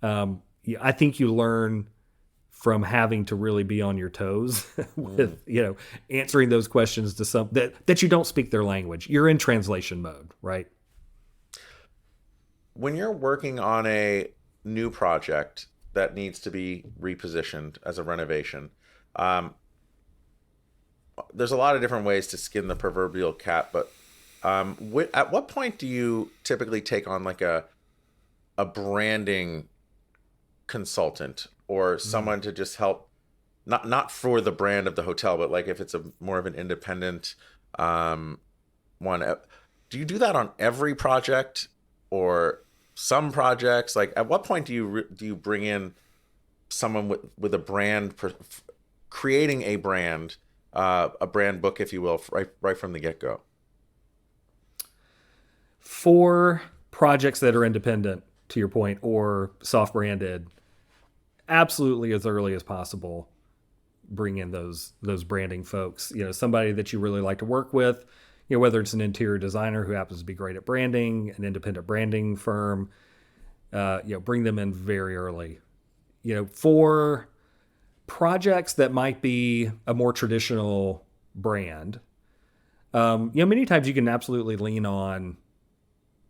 B: I think you learn from having to really be on your toes with, answering those questions to some that you don't speak their language. You're in translation mode, right?
A: When you're working on a new project that needs to be repositioned as a renovation, um, there's a lot of different ways to skin the proverbial cat, but at what point do you typically take on like a branding consultant or someone to just help, not for the brand of the hotel, but like if it's a more of an independent one? Do you do that on every project or some projects? Like at what point do you bring in someone with a brand, creating a brand book, if you will, right from the get-go?
B: For projects that are independent, to your point, or soft branded, absolutely as early as possible, bring in those branding folks. Somebody that you really like to work with. Whether it's an interior designer who happens to be great at branding, an independent branding firm, bring them in very early. For projects that might be a more traditional brand, many times you can absolutely lean on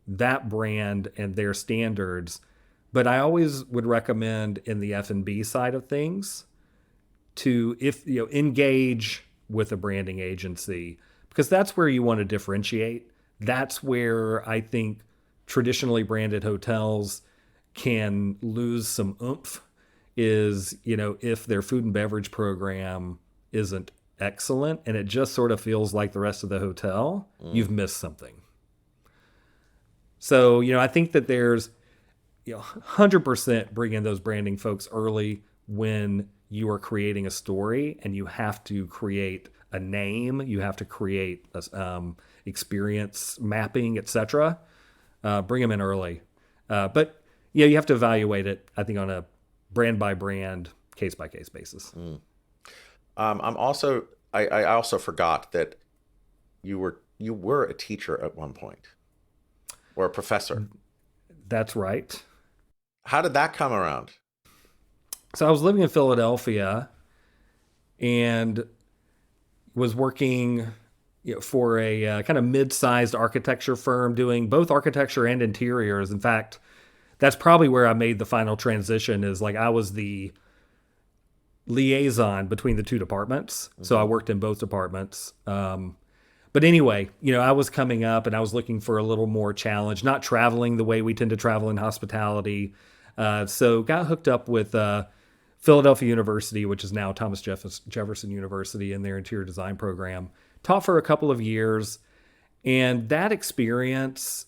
B: that brand and their standards. But I always would recommend in the F&B side of things to, if engage with a branding agency, because that's where you want to differentiate. That's where I think traditionally branded hotels can lose some oomph, is, if their food and beverage program isn't excellent and it just sort of feels like the rest of the hotel, you've missed something. So, I think that there's, 100% bring in those branding folks early when you are creating a story, and you have to create a name, you have to create experience mapping, etc. Bring them in early. But you have to evaluate it, I think, on a brand by brand, case by case basis.
A: I also forgot that you were a teacher at one point, or a professor.
B: That's right.
A: How did that come around?
B: So I was living in Philadelphia and was working for a kind of mid-sized architecture firm doing both architecture and interiors. In fact, that's probably where I made the final transition, is like I was the liaison between the two departments. So I worked in both departments. But anyway, I was coming up and I was looking for a little more challenge, not traveling the way we tend to travel in hospitality. So got hooked up with Philadelphia University, which is now Thomas Jefferson University, in their interior design program. Taught for a couple of years, and that experience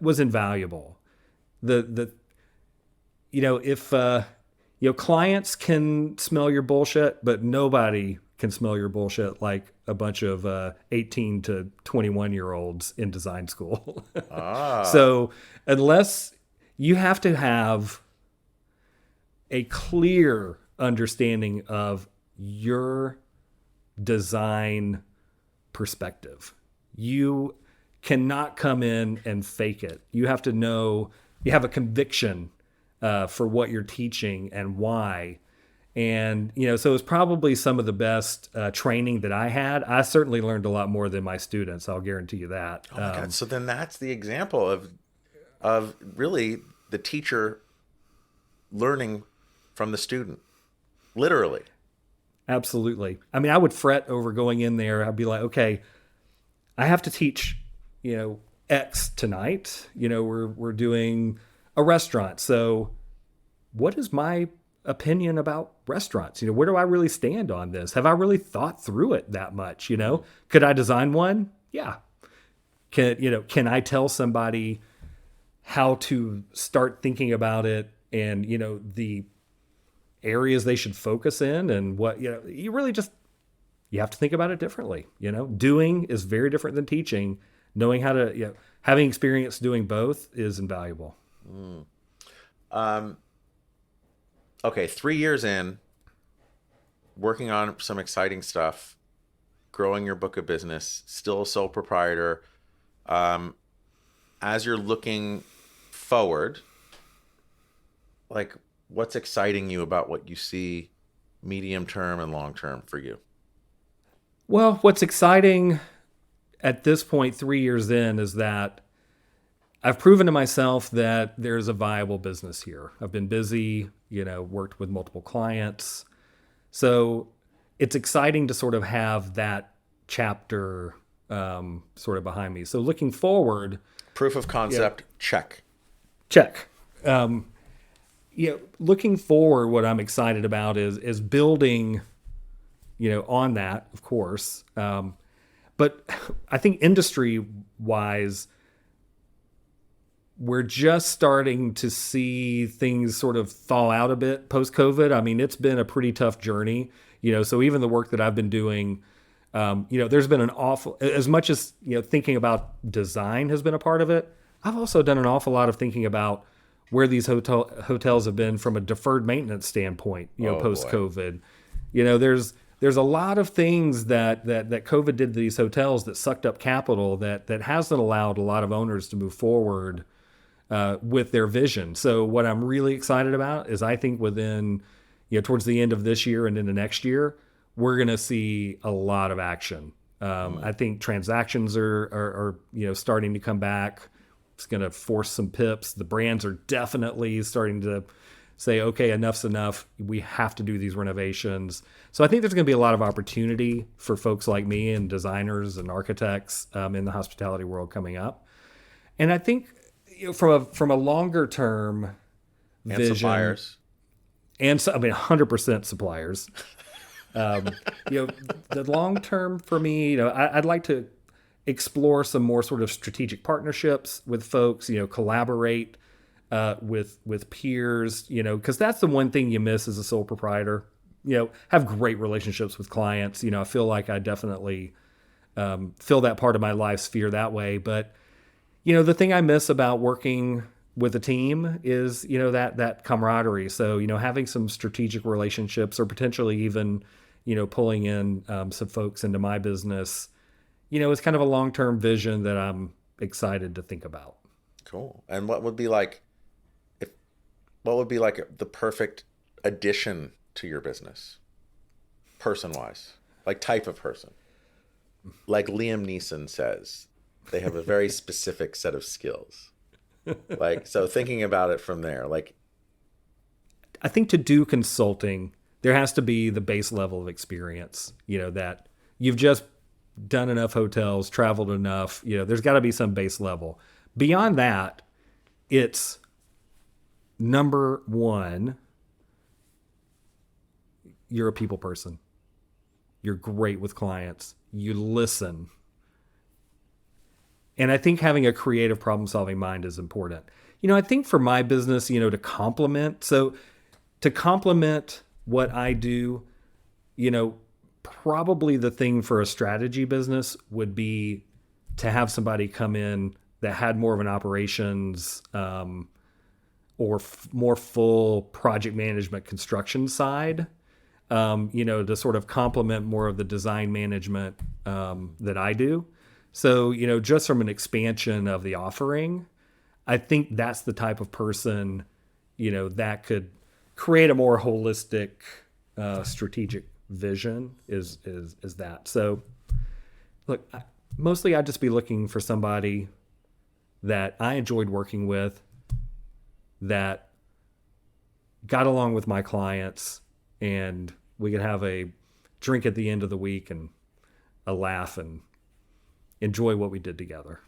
B: was invaluable. If clients can smell your bullshit, but nobody can smell your bullshit like a bunch of 18 to 21-year-olds in design school. So unless you have to have a clear understanding of your design perspective, you cannot come in and fake it. You have to know, you have a conviction for what you're teaching and why. And, so it's probably some of the best training that I had. I certainly learned a lot more than my students. I'll guarantee you that.
A: Oh my God. So then that's the example of really the teacher learning from the student, literally.
B: Absolutely. I mean, I would fret over going in there. I'd be like, okay, I have to teach, X tonight. We're doing a restaurant. So what is my opinion about restaurants? Where do I really stand on this? Have I really thought through it that much? Could I design one? Yeah. Can I tell somebody how to start thinking about it, and, the areas they should focus in, and what, you really just, you have to think about it differently. Doing is very different than teaching. Knowing how to, having experience doing both is invaluable.
A: Okay, 3 years in, working on some exciting stuff. growing your book of business, still a sole proprietor. As you're looking forward, like what's exciting you about what you see medium term and long term for you?
B: Well, what's exciting at this point, 3 years in, is that I've proven to myself that there's a viable business here. I've been busy, worked with multiple clients. So it's exciting to sort of have that chapter sort of behind me. So looking forward,
A: Proof of concept, check.
B: check. Looking forward, what I'm excited about is building, on that, of course. But I think industry wise, we're just starting to see things sort of thaw out a bit post COVID. I mean, it's been a pretty tough journey, so even the work that I've been doing, there's been an awful, as much as, thinking about design has been a part of it. I've also done an awful lot of thinking about where these hotels have been from a deferred maintenance standpoint, post COVID. There's a lot of things that COVID did to these hotels that sucked up capital that hasn't allowed a lot of owners to move forward with their vision. So what I'm really excited about is I think within, towards the end of this year and into next year, we're going to see a lot of action. I think transactions are starting to come back. It's going to force some pips. The brands are definitely starting to say, okay, enough's enough. We have to do these renovations. So I think there's going to be a lot of opportunity for folks like me and designers and architects in the hospitality world coming up. And I think from a longer term vision,
A: suppliers,
B: and so, 100% suppliers. The long term for me, I'd like to explore some more sort of strategic partnerships with folks. Collaborate with peers. Because that's the one thing you miss as a sole proprietor. Have great relationships with clients. I feel like I definitely fill that part of my life sphere that way. But the thing I miss about working with a team is, that camaraderie. So, having some strategic relationships or potentially even, pulling in some folks into my business, it's kind of a long-term vision that I'm excited to think about.
A: Cool. And what would be like the perfect addition to your business, person-wise, like type of person? Like Liam Neeson says, they have a very specific set of skills. So thinking about it from there,
B: I think to do consulting, there has to be the base level of experience, that you've just done enough hotels, traveled enough, there's got to be some base level. Beyond that, it's number one, you're a people person. You're great with clients. You listen. And I think having a creative problem-solving mind is important. I think for my business, to complement what I do, probably the thing for a strategy business would be to have somebody come in that had more of an operations or more full project management construction side, to sort of complement more of the design management that I do. So, just from an expansion of the offering, I think that's the type of person, that could create a more holistic, strategic vision is that. So, look, mostly I'd just be looking for somebody that I enjoyed working with, that got along with my clients, and we could have a drink at the end of the week and a laugh and enjoy what we did together.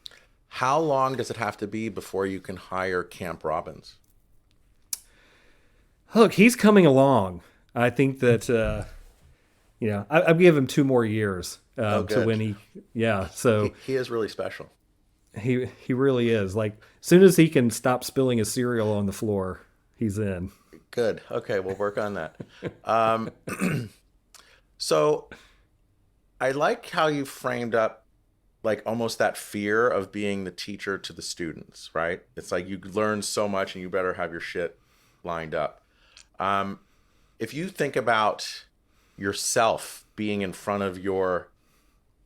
A: How long does it have to be before you can hire Camp Robbins?
B: Look, he's coming along. I think that, I'd give him 2 more years to when he, So
A: he is really special.
B: He really is. Like, as soon as he can stop spilling his cereal on the floor, he's in.
A: Good. Okay, we'll work on that. So I like how you framed up almost that fear of being the teacher to the students, right? It's like you learn so much and you better have your shit lined up. If you think about yourself being in front of your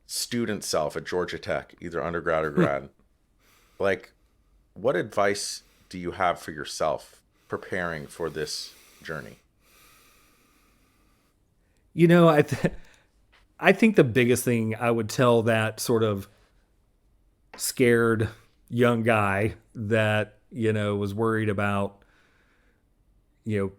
A: student self at Georgia Tech, either undergrad or grad, like, what advice do you have for yourself preparing for this journey?
B: You know, I think the biggest thing I would tell that sort of scared young guy that, was worried about, you know,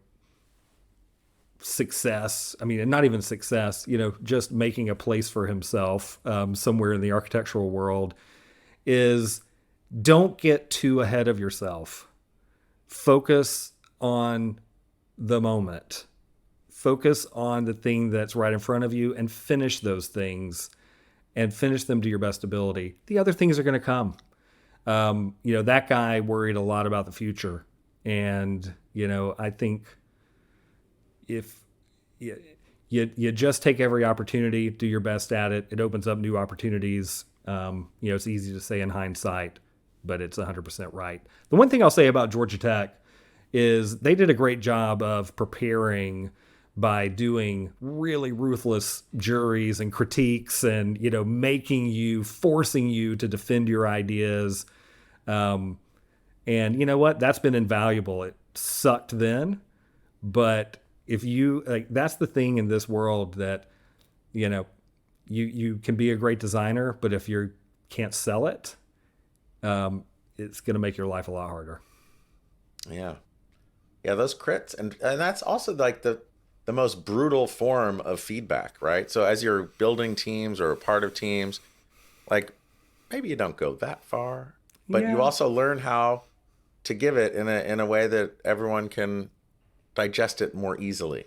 B: success. I mean, and not even success, just making a place for himself somewhere in the architectural world is don't get too ahead of yourself. Focus on the moment. Focus on the thing that's right in front of you and finish those things and finish them to your best ability. The other things are going to come. That guy worried a lot about the future. And, I think if you just take every opportunity, do your best at it, it opens up new opportunities. It's easy to say in hindsight, but it's 100% right. The one thing I'll say about Georgia Tech is they did a great job of preparing by doing really ruthless juries and critiques and, forcing you to defend your ideas. And you know what? That's been invaluable. It sucked then, but if you that's the thing in this world that, you can be a great designer, but if you can't sell it, it's going to make your life a lot harder.
A: Yeah. Yeah, those crits. And that's also like the most brutal form of feedback, right? So as you're building teams or a part of teams, like maybe you don't go that far, but you also learn how to give it in a way that everyone can digest it more easily.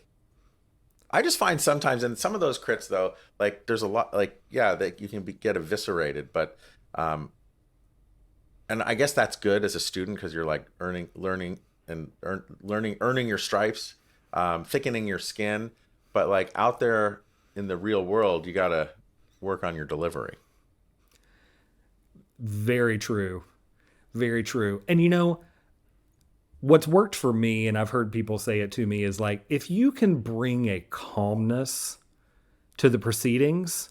A: I just find sometimes in some of those crits though, like there's a lot that you can get eviscerated, but and I guess that's good as a student because you're like earning your stripes, thickening your skin. But like out there in the real world, you got to work on your delivery.
B: Very true. Very true. And what's worked for me, and I've heard people say it to me, is like, if you can bring a calmness to the proceedings,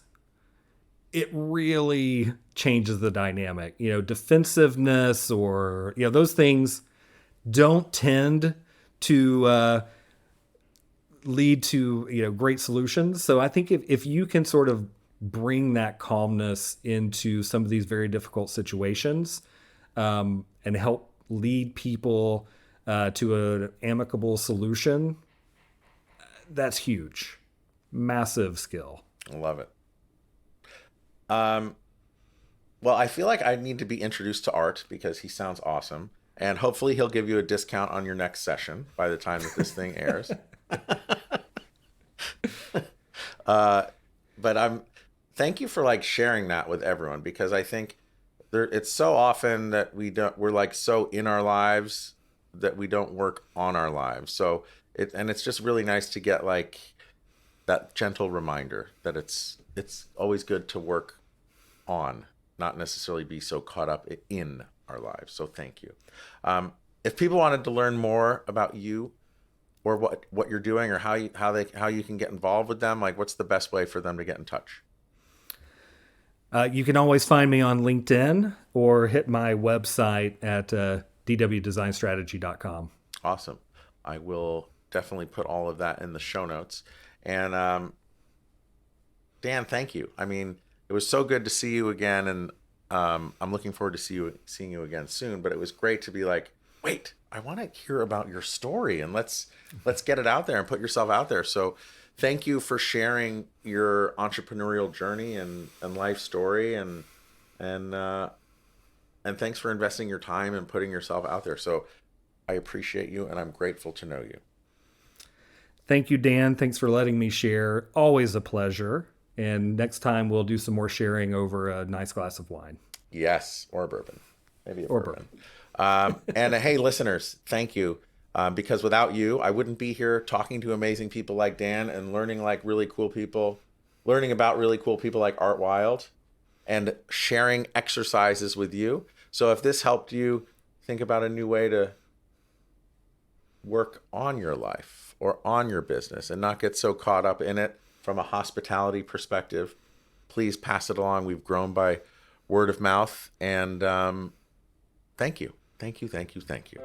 B: it really changes the dynamic. Defensiveness or, those things don't tend to lead to, great solutions. So I think if you can sort of bring that calmness into some of these very difficult situations and help lead people to an amicable solution, that's huge. Massive skill.
A: I love it. Well, I feel like I need to be introduced to Art because he sounds awesome. And hopefully he'll give you a discount on your next session by the time that this thing airs. But thank you for like sharing that with everyone, because I think it's so often that we're like so in our lives that we don't work on our lives. So it's just really nice to get like that gentle reminder that it's always good to work on, not necessarily be so caught up in our lives. So thank you. If people wanted to learn more about you or what you're doing or how you can get involved with them, like what's the best way for them to get in touch?
B: You can always find me on LinkedIn or hit my website at dwdesignstrategy.com.
A: Awesome. I will definitely put all of that in the show notes. And Dan, thank you. I mean, it was so good to see you again, and I'm looking forward to seeing you again soon. But it was great to be like, wait, I want to hear about your story, and let's get it out there and put yourself out there. So thank you for sharing your entrepreneurial journey and life story, and thanks for investing your time and putting yourself out there. So I appreciate you, and I'm grateful to know you.
B: Thank you, Dan. Thanks for letting me share. Always a pleasure. And next time we'll do some more sharing over a nice glass of wine.
A: Yes, or bourbon. Maybe a bourbon. And hey, listeners, thank you. Because without you, I wouldn't be here talking to amazing people like Dan and learning about really cool people like Art Wilde, and sharing exercises with you. So if this helped you think about a new way to work on your life or on your business and not get so caught up in it from a hospitality perspective, please pass it along. We've grown by word of mouth. And thank you. Thank you. Thank you. Thank you.